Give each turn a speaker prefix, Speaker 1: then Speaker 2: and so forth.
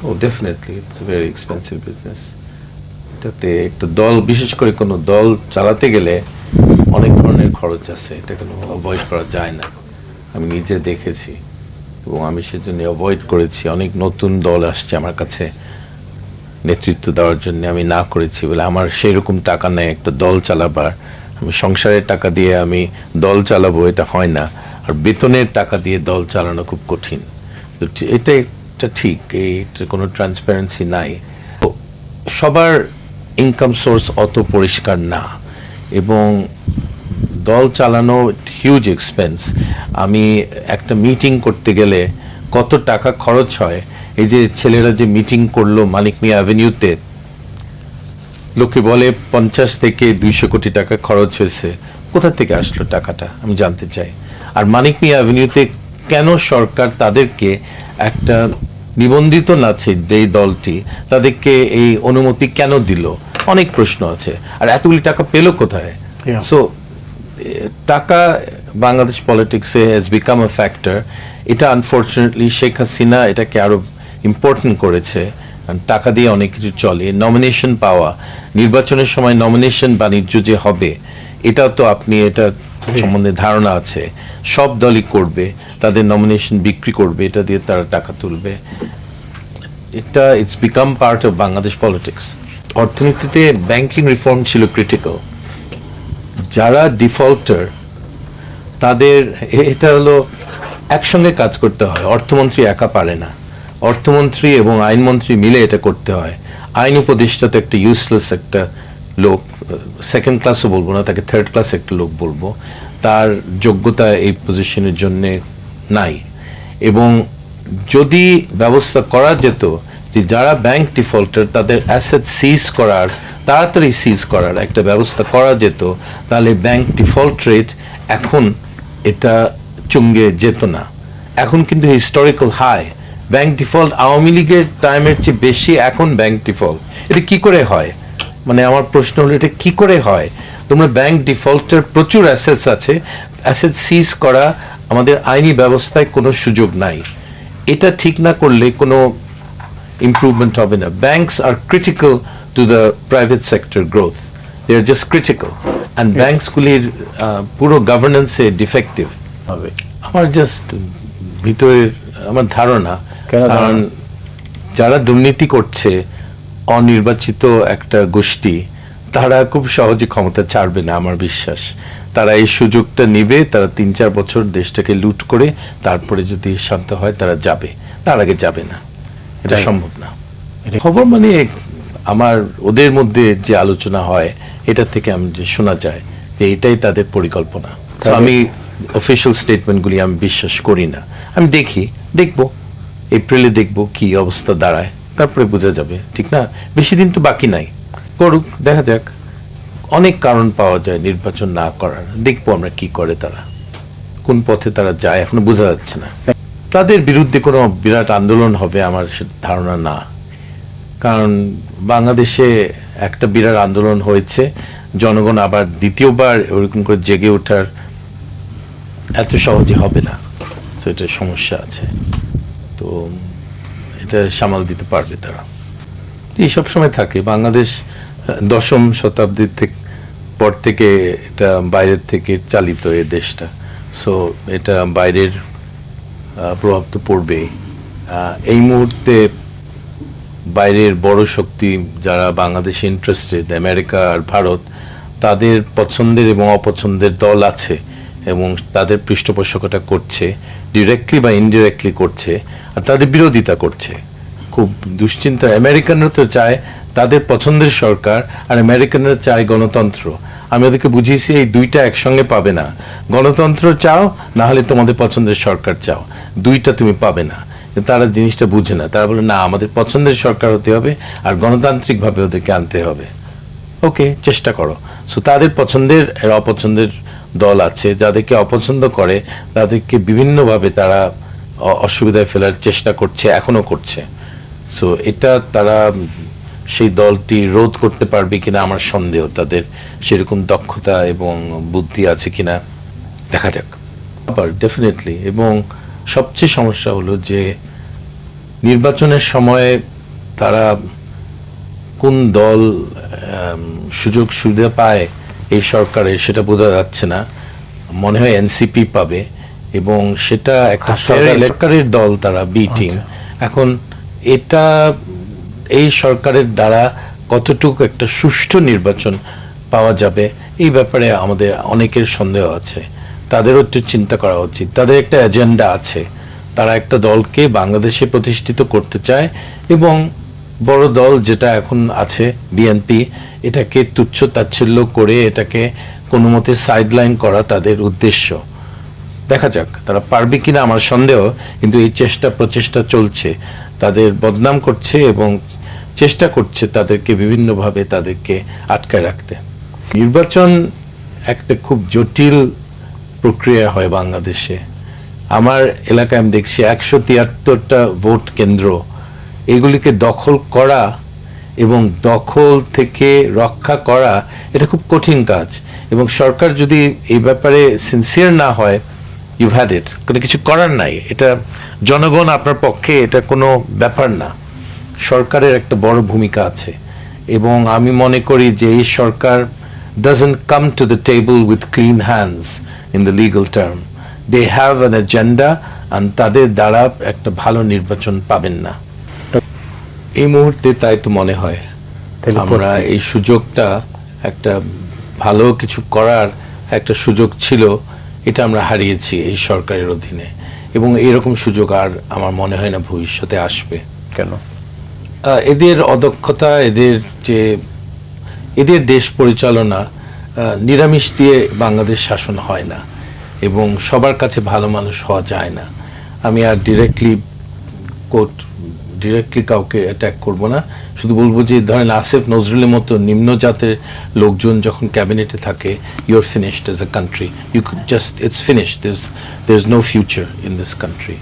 Speaker 1: O definitely it's a very expensive business. এটাতে একটা দল, বিশেষ করে কোনো দল চালাতে গেলে অনেক ধরনের খরচ আছে, এটা কোনো অ্যাভয়েড করা যায় না। আমি নিজে দেখেছি এবং আমি সেজন্য অ্যাভয়েড করেছি। অনেক নতুন দল আসছে আমার কাছে নেতৃত্ব দেওয়ার জন্য, আমি না করেছি বলে আমার সেই রকম টাকা নেই একটা দল চালাবার। আমি সংসারের টাকা দিয়ে আমি দল চালাবো, এটা হয় না। আর বেতনের টাকা দিয়ে দল চালানো খুব কঠিন। তো এটা ঠিক, এইটা কোনো ট্রান্সপারেন্সি নাই। সবার ইনকাম সোর্স অত পরিষ্কার না, এবং দল চালানো হিউজ এক্সপেন্স। আমি একটা মিটিং করতে গেলে কত টাকা খরচ হয়। এই যে ছেলেরা যে মিটিং করলো মানিক মিয়া অ্যাভিনিউতে, লোকে বলে 50 থেকে 200 কোটি টাকা খরচ হয়েছে। কোথা থেকে আসলো টাকাটা আমি জানতে চাই। আর মানিক মিয়া অ্যাভিনিউতে কেন সরকার তাদেরকে একটা নিবন্ধিত না এই দলটি তাদেরকে এই অনুমতি কেন দিল, অনেক প্রশ্ন আছে। আর এতগুলি টাকা পেল কোথায়? সো টাকা বাংলাদেশ পলিটিক্সে হ্যাজ বিকাম আ ফ্যাক্টর। এটা আনফর্চুনেটলি শেখ হাসিনা এটাকে আরো ইম্পর্টেন্ট করেছে। টাকা দিয়ে অনেক কিছু চলে। নমিনেশন পাওয়া, নির্বাচনের সময় নমিনেশন বাণিজ্য যে হবে, এটাও তো আপনি এটা সম্বন্ধে ধারণা আছে। সব দলই করবে, তাদের নমিনেশন বিক্রি করবে, এটা দিয়ে তারা টাকা তুলবে। এটা it's become part of Bangladesh politics. অর্থনীতিতে ব্যাংকিং রিফর্ম ছিল ক্রিটিক্যাল। যারা ডিফল্টার তাদের, এটা হলো একসঙ্গে কাজ করতে হয়, অর্থমন্ত্রী একা পারে না। অর্থমন্ত্রী এবং আইনমন্ত্রী মিলে এটা করতে হয়। আইন উপদেষ্টা তো একটা ইউজলেস একটা লোক, সেকেন্ড ক্লাসও বলবো না, তাকে থার্ড ক্লাস একটা লোক বলবো। তার যোগ্যতা এই পজিশনের জন্য নাই। এবং যদি ব্যবস্থা করা যেত যে যারা ব্যাংক ডিফল্টার তাদের অ্যাসেট সিজ করার, তাড়াতাড়ি সিজ করার একটা ব্যবস্থা করা যেত, তাহলে ব্যাংক ডিফল্ট রেট এখন এটা চুঙ্গে যেত না। এখন কিন্তু হিস্টোরিক্যাল হাই ব্যাংক ডিফল্ট। আওয়ামী লীগের টাইমের চেয়ে বেশি এখন ব্যাংক ডিফল্ট। এটা কি করে হয়? মানে আমার প্রশ্ন হলো এটা কি করে হয়? তোমরা ব্যাংক ডিফল্টের প্রচুর অ্যাসেটস আছে, অ্যাসেট সিজ করা আমাদের আইনি ব্যবস্থায় কোনো সুযোগ নাই। এটা ঠিক না করলে কোনো ইমপ্রুভমেন্ট হবে না। Banks are critical to the private sector growth, they are just critical. And ব্যাংকসগুলির পুরো গভর্নেন্সে ডিফেক্টিভ হবে আমার জাস্ট ভিতরের আমার ধারণা। কারণ যারা দুর্নীতি করছে, অনির্বাচিত একটা গোষ্ঠী, তারা খুব সহজে ক্ষমতা ছাড়বে না আমার বিশ্বাস। তারা এই সুযোগটা নিবে, তারা 3-4 বছর দেশটাকে লুট করে তারপরে যদি শান্ত হয় তারা যাবে, তার আগে যাবে না। এটা সম্ভব না। খবর মানে আমার ওদের মধ্যে যে আলোচনা হয় এটা থেকে আমি যে শোনা যায় যে এটাই তাদের পরিকল্পনা। আমি অফিশিয়াল স্টেটমেন্টগুলি আমি বিশ্বাস করি না। আমি দেখবো এপ্রিলে দেখবো কি অবস্থা দাঁড়ায়, তারপরে বোঝা যাবে, ঠিক না? বেশি দিন তো বাকি নাই, করুক, দেখা যাক। অনেক কারণ পাওয়া যায় নির্বাচন না করার। দেখবো আমরা কি করে, তারা কোন পথে তারা যায় এখনো বোঝা যাচ্ছে না। তাদের বিরুদ্ধে কোনো বিরাট আন্দোলন হবে আমার ধারণা না। কারণ বাংলাদেশে একটা বিরাট আন্দোলন হয়েছে, জনগণ আবার দ্বিতীয়বার ওরকম করে জেগে ওঠার এত সহজে হবে না। তো এটা সমস্যা আছে, তো এটা সামাল দিতে পারবে তারা। এই সব সময় থাকে বাংলাদেশ 10ম শতাব্দীর পর থেকে এটা বাইরের থেকে চালিত এই দেশটা। সো এটা বাইরের প্রভাব তো পড়বেই। এই মুহূর্তে বাইরের বড় শক্তি যারা বাংলাদেশে ইন্টারেস্টেড, আমেরিকা আর ভারত, তাদের পছন্দের এবং অপছন্দের দল আছে এবং তাদের পৃষ্ঠপোষকতা করছে, ডিরেক্টলি বা ইনডিরেক্টলি করছে, আর তাদের বিরোধিতা করছে। খুব দুশ্চিন্তা। আমেরিকানরা তো চায় তাদের পছন্দের সরকার, আর আমেরিকানরা চায় গণতন্ত্র। আমি ওদেরকে বুঝিয়েছি এই দুইটা একসঙ্গে পাবে না। গণতন্ত্র চাও, না হলে তোমাদের পছন্দের সরকার চাও, দুইটা তুমি পাবে না। তারা জিনিসটা বুঝে না। তারা বলে না, আমাদের পছন্দের সরকার হতে হবে আর গণতান্ত্রিকভাবে ওদেরকে আনতে হবে। ওকে, চেষ্টা করো। সো তাদের পছন্দের আর অপছন্দের দল আছে, যাদেরকে অপছন্দ করে তাদেরকে বিভিন্নভাবে তারা অসুবিধায় ফেলার চেষ্টা করছে, এখনো করছে। সো এটা তারা সেই দলটি রোধ করতে পারবে কিনা আমার সন্দেহ। তাদের সেরকম দক্ষতা এবং বুদ্ধি আছে কিনা দেখা যাক। আবার ডেফিনেটলি। এবং সবচেয়ে সমস্যা হলো যে নির্বাচনের সময় তারা কোন দল সুযোগ সুবিধা পায় এই সরকারের সেটা বোঝা যাচ্ছে না। মনে হয় এনসিপি পাবে, এবং সেটা একটা সরকারের দল, তারা বি টিম। এখন এটা এই সরকারের দ্বারা কতটুকু একটা সুষ্ঠু নির্বাচন পাওয়া যাবে এই ব্যাপারে আমাদের অনেকের সন্দেহ আছে। তাদেরও একটু চিন্তা করা উচিত। তাদের একটা এজেন্ডা আছে, তারা একটা দলকে বাংলাদেশে প্রতিষ্ঠিত করতে চায়, এবং বড় দল যেটা এখন আছে বিএনপি, এটাকে তুচ্ছ তাচ্ছিল্য করে এটাকে কোনো মতে সাইডলাইন করা তাদের উদ্দেশ্য। দেখা যাক তারা পারবে কিনা, আমার সন্দেহ, কিন্তু এই প্রচেষ্টা চলছে। তাদের বদনাম করছে এবং চেষ্টা করছে তাদেরকে বিভিন্নভাবে তাদেরকে আটকায় রাখতে। নির্বাচন একটা খুব জটিল প্রক্রিয়া হয় বাংলাদেশে। আমার এলাকায় আমি দেখছি 173টা ভোট কেন্দ্র, এগুলিকে দখল করা এবং দখল থেকে রক্ষা করা এটা খুব কঠিন কাজ। এবং সরকার যদি এই ব্যাপারে সিনসিয়ার না হয়, ইউ've had it, কোনো কিছু করার নাই। এটা জনগণ আপনার পক্ষে এটা কোনো ব্যাপার না। সরকারের একটা বড় ভূমিকা আছে, এবং আমি মনে করি যে এই সরকার doesn't come to the table with clean hands in the legal term. They have an agenda, and তাদের দ্বারা একটা ভালো নির্বাচন পাবেন না এই মুহূর্তে। তাই তো মনে হয় আমরা এই সুযোগটা, একটা ভালো কিছু করার একটা সুযোগ ছিল, এটা আমরা হারিয়েছি এই সরকারের অধীনে, এবং এরকম সুযোগ আর আমার মনে হয় না ভবিষ্যতে আসবে।
Speaker 2: কেন?
Speaker 1: এদের অদক্ষতা, এদের দেশ পরিচালনা, নিরামিষ দিয়ে বাংলাদেশ শাসন হয় না, এবং সবার কাছে ভালো মানুষ হওয়া যায় না। আমি আর ডিরেক্টলি কাউকে অ্যাটাক করব না, শুধু বলবো যে ধরেন আসিফ নজরুলের মতো নিম্ন জাতের লোকজন যখন ক্যাবিনেটে থাকে, you're finished as a country, you could just, it's finished, there is no future in this country.